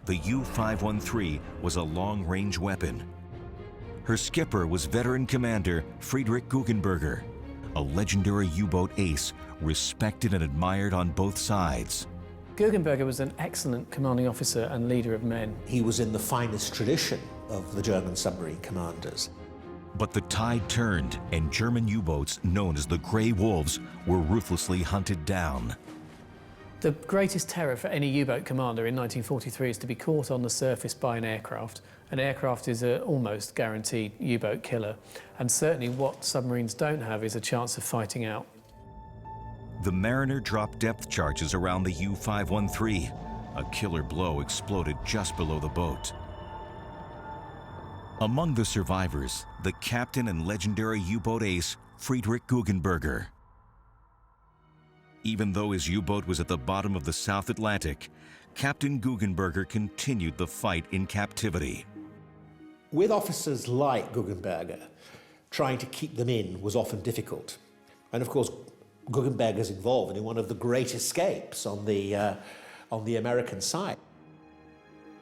The U-513 was a long-range weapon. Her skipper was veteran commander Friedrich Guggenberger, a legendary U-boat ace respected and admired on both sides. Guggenberger was an excellent commanding officer and leader of men. He was in the finest tradition of the German submarine commanders. But the tide turned, and German U-boats known as the Grey Wolves were ruthlessly hunted down. The greatest terror for any U-boat commander in 1943 is to be caught on the surface by an aircraft. An aircraft is an almost guaranteed U-boat killer, and certainly what submarines don't have is a chance of fighting out. The Mariner dropped depth charges around the U-513. A killer blow exploded just below the boat. Among the survivors, the captain and legendary U-boat ace, Friedrich Guggenberger. Even though his U-boat was at the bottom of the South Atlantic, Captain Guggenberger continued the fight in captivity. With officers like Guggenberger, trying to keep them in was often difficult. And of course, Guggenberger's involved in one of the great escapes on the American side.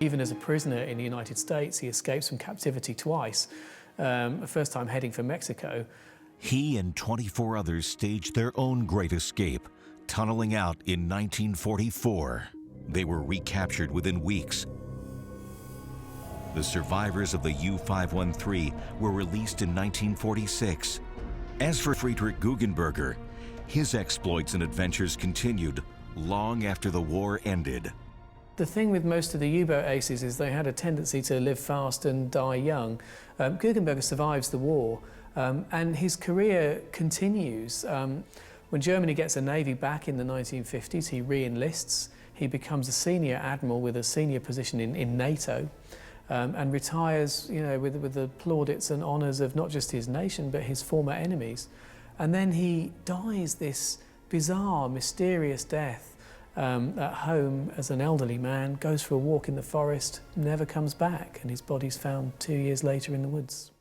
Even as a prisoner in the United States, he escapes from captivity twice, the first time heading for Mexico. He and 24 others staged their own great escape, tunneling out in 1944. They were recaptured within weeks. The survivors of the U-513 were released in 1946. As for Friedrich Guggenberger, his exploits and adventures continued long after the war ended. The thing with most of the U-boat aces is they had a tendency to live fast and die young. Guggenberger survives the war, and his career continues. When Germany gets a navy back in the 1950s, he re-enlists. He becomes a senior admiral with a senior position in NATO, and retires, with the plaudits and honours of not just his nation but his former enemies. And then he dies this bizarre, mysterious death at home as an elderly man, goes for a walk in the forest, never comes back, and his body's found 2 years later in the woods.